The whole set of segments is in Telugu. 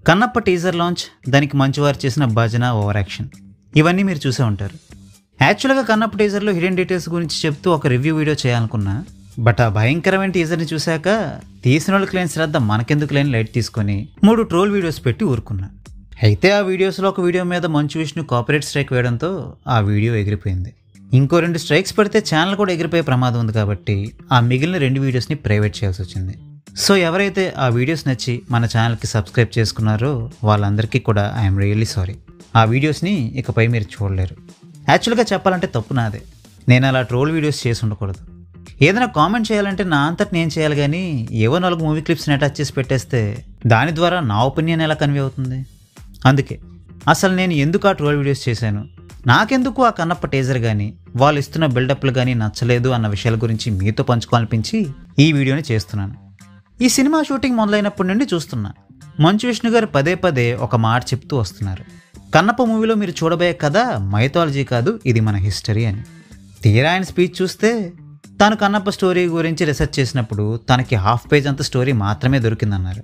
కన్నప్ప టీజర్ లాంచ్, దానికి మంచువారు చేసిన భజన, ఓవర్ యాక్షన్, ఇవన్నీ మీరు చూసే ఉంటారు. యాక్చువల్గా కన్నప్ప టీజర్లో హిడెన్ డీటెయిల్స్ గురించి చెప్తూ ఒక రివ్యూ వీడియో చేయాలనుకున్నా. బట్ ఆ భయంకరమైన టీజర్ని చూశాక తీసిన వాళ్ళకి లేని శ్రద్ధ మనకెందుకు లేని లైట్ తీసుకొని 3 ట్రోల్ వీడియోస్ పెట్టి ఊరుకున్నా. అయితే ఆ వీడియోస్లో ఒక వీడియో మీద మంచు విష్ణు కాపీరైట్ స్ట్రైక్ వేయడంతో ఆ వీడియో ఎగిరిపోయింది. ఇంకో 2 స్ట్రైక్స్ పడితే ఛానల్ కూడా ఎగిరిపోయే ప్రమాదం ఉంది కాబట్టి ఆ మిగిలిన 2 వీడియోస్ని ప్రైవేట్ చేయాల్సి వచ్చింది. సో ఎవరైతే ఆ వీడియోస్ నచ్చి మన ఛానల్కి సబ్స్క్రైబ్ చేసుకున్నారో వాళ్ళందరికీ కూడా ఐఎమ్ రియల్లీ సారీ. ఆ వీడియోస్ని ఇకపై మీరు చూడలేరు. యాక్చువల్గా చెప్పాలంటే తప్పు నాదే. నేను అలా ట్రోల్ వీడియోస్ చేసి ఉండకూడదు. ఏదైనా కామెంట్ చేయాలంటే నా అంతటి నేను చేయాలి, కానీ ఏవో 4 మూవీ క్లిప్స్ని అటాచ్ చేసి పెట్టేస్తే దాని ద్వారా నా ఒపీనియన్ ఎలా కన్వే అవుతుంది? అందుకే అసలు నేను ఎందుకు ఆ ట్రోల్ వీడియోస్ చేశాను, నాకెందుకు ఆ కన్నప్ప టీజర్ కానీ వాళ్ళు ఇస్తున్న బిల్డప్లు కానీ నచ్చలేదు అన్న విషయాల గురించి మీతో పంచుకోవాలనిపించి ఈ వీడియోని చేస్తున్నాను. ఈ సినిమా షూటింగ్ మొదలైనప్పటి నుండి చూస్తున్నా మంచు విష్ణు గారు పదే పదే ఒక మాట చెప్తూ వస్తున్నారు. కన్నప్ప మూవీలో మీరు చూడబోయే కథ మైథాలజీ కాదు, ఇది మన హిస్టరీ అని. తీరా ఆయన స్పీచ్ చూస్తే తాను కన్నప్ప స్టోరీ గురించి రీసెర్చ్ చేసినప్పుడు తనకి హాఫ్ పేజ్ అంత స్టోరీ మాత్రమే దొరికిందన్నారు.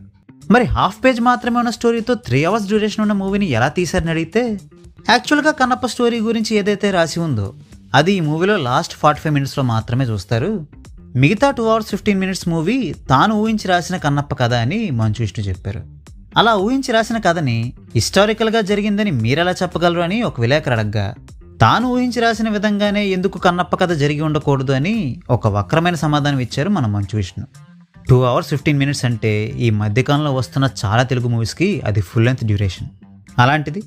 మరి హాఫ్ పేజ్ మాత్రమే ఉన్న స్టోరీతో 3 hours డ్యూరేషన్ ఉన్న మూవీని ఎలా తీశారని అడిగితే, యాక్చువల్గా కన్నప్ప స్టోరీ గురించి ఏదైతే రాసి ఉందో అది ఈ మూవీలో లాస్ట్ 45 minutesలో మాత్రమే చూస్తారు. మిగతా 2 hours 15 minutes మూవీ తాను ఊహించి రాసిన కన్నప్ప కథ అని మంచు విష్ణు చెప్పారు. అలా ఊహించి రాసిన కథని హిస్టారికల్గా జరిగిందని మీరెలా చెప్పగలరు అని ఒక విలేకరు అడగ్గా, తాను ఊహించి రాసిన విధంగానే ఎందుకు కన్నప్ప కథ జరిగి ఉండకూడదు అని ఒక వక్రమైన సమాధానం ఇచ్చారు మన మంచు విష్ణు. 2 hours 15 minutes అంటే ఈ మధ్యకాలంలో వస్తున్న చాలా తెలుగు మూవీస్కి అది ఫుల్ లెంత్ డ్యూరేషన్. అలాంటిది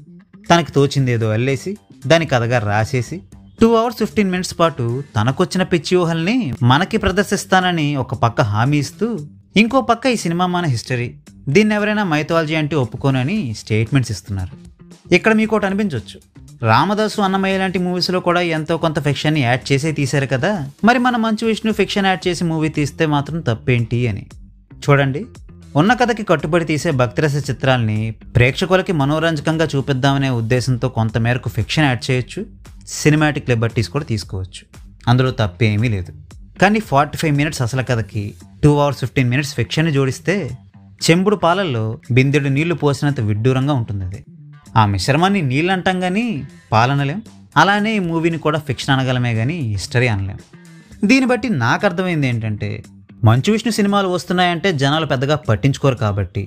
తనకి తోచిందేదో అల్లేసి దాని కథగా రాసేసి 2 hours 15 minutes పాటు తనకొచ్చిన పిచ్చి ఊహల్ని మనకి ప్రదర్శిస్తానని ఒక పక్క హామీ ఇస్తూ, ఇంకో పక్క ఈ సినిమా మన హిస్టరీ, దీన్ని ఎవరైనా మైథాలజీ అంటే ఒప్పుకోనని స్టేట్మెంట్స్ ఇస్తున్నారు. ఇక్కడ మీకు ఒకటి అనిపించవచ్చు, రామదాసు, అన్నమయ్య లాంటి మూవీస్లో కూడా ఎంతో కొంత ఫిక్షన్ని యాడ్ చేసే తీశారు కదా, మరి మన మంచు విష్ణు ఫిక్షన్ యాడ్ చేసి మూవీ తీస్తే మాత్రం తప్పేంటి అని. చూడండి, ఉన్న కథకి కట్టుబడి తీసే భక్తిరస చిత్రాల్ని ప్రేక్షకులకి మనోరంజకంగా చూపిద్దామనే ఉద్దేశంతో కొంతమేరకు ఫిక్షన్ యాడ్ చేయొచ్చు, సినిమాటిక్ లిబర్టీస్ కూడా తీసుకోవచ్చు, అందులో తప్పేమీ లేదు. కానీ 45 minutes అసలు కథకి 2 hours 15 minutes ఫిక్షన్ని జోడిస్తే చెంబుడు పాలల్లో బిందెడు నీళ్లు పోసినంత విడ్డూరంగా ఉంటుంది. అది ఆ మిశ్రమాన్ని నీళ్ళు అంటాం కానీ పాలనలేం. అలానే ఈ మూవీని కూడా ఫిక్షన్ అనగలమే కానీ హిస్టరీ అనలేం. దీన్ని బట్టి నాకు అర్థమైంది ఏంటంటే, మంచు విష్ణు సినిమాలు వస్తున్నాయంటే జనాలు పెద్దగా పట్టించుకోరు కాబట్టి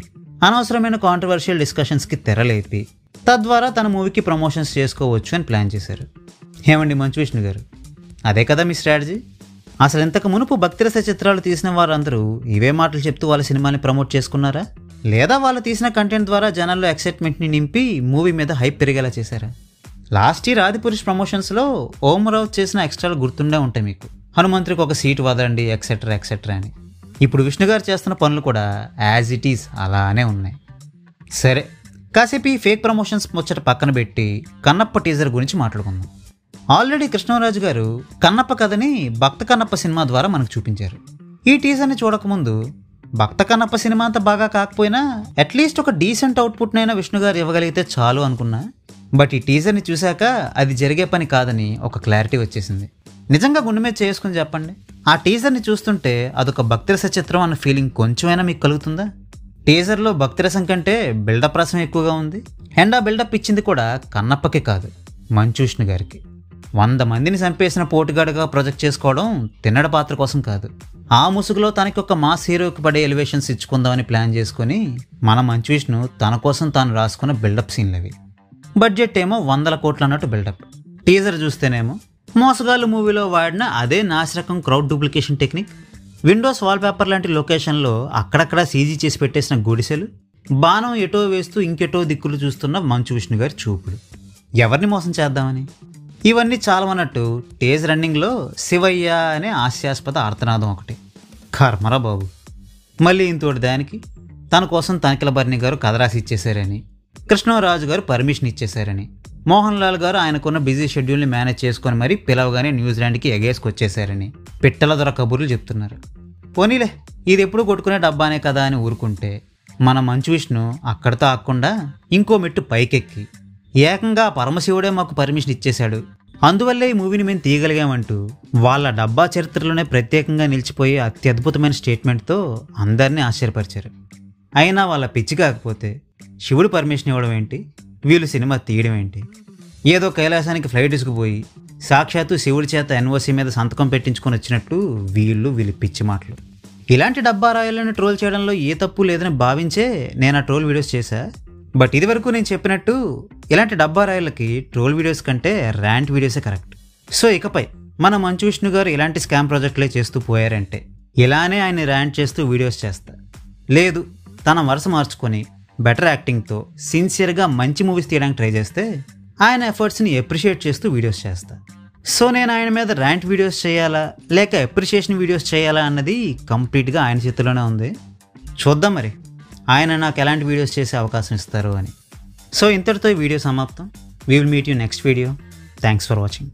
అనవసరమైన కాంట్రవర్షియల్ డిస్కషన్స్కి తెరలేపి తద్వారా తన మూవీకి ప్రమోషన్స్ చేసుకోవచ్చు అని ప్లాన్ చేశారు. ఏమండి మంచు విష్ణు గారు, అదే కదా మీ స్ట్రాటజీ? అసలు ఇంతకు మునుపు భక్తిరస చిత్రాలు తీసిన వారందరూ ఇవే మాటలు చెప్తూ వాళ్ళ సినిమాని ప్రమోట్ చేసుకున్నారా, లేదా వాళ్ళు తీసిన కంటెంట్ ద్వారా జనాల్లో ఎక్సైట్మెంట్ని నింపి మూవీ మీద హైప్ పెరిగేలా చేశారా? లాస్ట్ ఇయర్ ఆదిపురుష్ ప్రమోషన్స్లో ఓమరావు చేసిన ఎక్స్ట్రాలు గుర్తుండే ఉంటాయి మీకు. హనుమంతుడికి ఒక సీట్ వదలండి, ఎక్సెట్రా ఎక్సెట్రా అని. ఇప్పుడు విష్ణు గారు చేస్తున్న పనులు కూడా యాజ్ ఇట్ ఈజ్ అలానే ఉన్నాయి. సరే, కాసేపు ఈ ఫేక్ ప్రమోషన్స్ ముచ్చట పక్కన పెట్టి కన్నప్ప టీజర్ గురించి మాట్లాడుకుందాం. ఆల్రెడీ కృష్ణరాజు గారు కన్నప్ప కథని భక్త కన్నప్ప సినిమా ద్వారా మనకు చూపించారు. ఈ టీజర్ని చూడకముందు భక్త కన్నప్ప సినిమా అంత బాగా కాకపోయినా అట్లీస్ట్ ఒక డీసెంట్ అవుట్పుట్నైనా విష్ణు గారు ఇవ్వగలిగితే చాలు అనుకున్నా. బట్ ఈ టీజర్ని చూశాక అది జరిగే పని కాదని ఒక క్లారిటీ వచ్చేసింది. నిజంగా గుండె మీద చేసుకుని చెప్పండి, ఆ టీజర్ని చూస్తుంటే అదొక భక్తిరస చిత్రం అన్న ఫీలింగ్ కొంచెమైనా మీకు కలుగుతుందా? టీజర్లో భక్తిరసం కంటే బిల్డప్ రసం ఎక్కువగా ఉంది. అండ్ ఆ బిల్డప్ ఇచ్చింది కూడా కన్నప్పకే కాదు, మంచు విష్ణు గారికి. 100 మందిని చంపేసిన పోటుగాడుగా ప్రొజెక్ట్ చేసుకోవడం తిన్నడ పాత్ర కోసం కాదు. ఆ ముసుగులో తనకి ఒక మాస్ హీరోకి పడే ఎలివేషన్స్ ఇచ్చుకుందామని ప్లాన్ చేసుకుని మన మంచు విష్ణు తన కోసం తాను రాసుకున్న బిల్డప్ సీన్లు అవి. బడ్జెట్ ఏమో 100 కోట్లు అన్నట్టు బిల్డప్. టీజర్ చూస్తేనేమో మోసగాళ్ళు మూవీలో వాడిన అదే నాసిరకం crowd duplication technique, Windows wallpaper లాంటి లొకేషన్లో అక్కడక్కడ సీజీ చేసి పెట్టేసిన గుడిసెలు, బాణం ఎటో వేస్తూ ఇంకెటో దిక్కులు చూస్తున్న మంచు విష్ణు గారి చూపులు. ఎవరిని మోసం చేద్దామని? ఇవన్నీ చాలవన్నట్టు టేజ్ రన్నింగ్లో శివయ్య అనే హాస్యాస్పద ఆర్తనాదం ఒకటి. కర్మరా బాబు. మళ్ళీ ఇంతోటి దానికి తన కోసం తనిఖీల భరణి గారు కథ రాసి ఇచ్చేశారని, కృష్ణరాజు గారు పర్మిషన్ ఇచ్చేశారని, మోహన్ లాల్ గారు ఆయనకున్న బిజీ షెడ్యూల్ని మేనేజ్ చేసుకొని మరీ పిలవగానే న్యూజిలాండ్కి ఎగేసుకొచ్చేశారని పిట్టల దొర కబుర్లు చెప్తున్నారు. పోనీలే, ఇది ఎప్పుడు కొట్టుకునే డబ్బానే కదా అని ఊరుకుంటే మన మంచు విష్ణు అక్కడితో ఆగకుండా ఇంకో మెట్టు పైకెక్కి ఏకంగా పరమశివుడే మాకు పర్మిషన్ ఇచ్చేశాడు, అందువల్లే ఈ మూవీని మేము తీయగలిగామంటూ వాళ్ళ డబ్బా చరిత్రలోనే ప్రత్యేకంగా నిలిచిపోయే అత్యద్భుతమైన స్టేట్మెంట్తో అందరినీ ఆశ్చర్యపరిచారు. అయినా వాళ్ళ పిచ్చి కాకపోతే శివుడు పర్మిషన్ ఇవ్వడం ఏంటి, వీళ్ళు సినిమా తీయడం ఏంటి? ఏదో కైలాసానికి ఫ్లైట్ ఇసుకుపోయి సాక్షాత్తు శివుడి చేత ఎన్ఓసి మీద సంతకం పెట్టించుకొని వచ్చినట్టు వీళ్ళు పిచ్చి మాటలు. ఇలాంటి డబ్బా రాయలను ట్రోల్ చేయడంలో ఏ తప్పు లేదని భావించే నేను ఆ ట్రోల్ వీడియోస్ చేశా. బట్ ఇదివరకు నేను చెప్పినట్టు ఇలాంటి డబ్బా రాయలకి ట్రోల్ వీడియోస్ కంటే ర్యాంట్ వీడియోసే కరెక్ట్. సో ఇకపై మన మంచు విష్ణు గారు ఇలాంటి స్కామ్ ప్రాజెక్టులే చేస్తూ పోయారంటే ఇలానే ఆయన ర్యాంట్ చేస్తూ వీడియోస్ చేస్తా. లేదు తన వరుస మార్చుకొని బెటర్ యాక్టింగ్తో సిన్సియర్గా మంచి మూవీస్ తీయడానికి ట్రై చేస్తే ఆయన ఎఫర్ట్స్ని అప్రిషియేట్ చేస్తూ వీడియోస్ చేస్తా. సో నేను ఆయన మీద ర్యాంట్ వీడియోస్ చేయాలా లేక అప్రిషియేషన్ వీడియోస్ చేయాలా అన్నది కంప్లీట్గా ఆయన చేతిలోనే ఉంది. చూద్దాం మరి ఆయన నాకు ఎలాంటి వీడియోస్ చేసే అవకాశం ఇస్తారు అని. సో ఇంతటితో ఈ వీడియో సమాప్తం. We will meet you next video. Thanks for watching.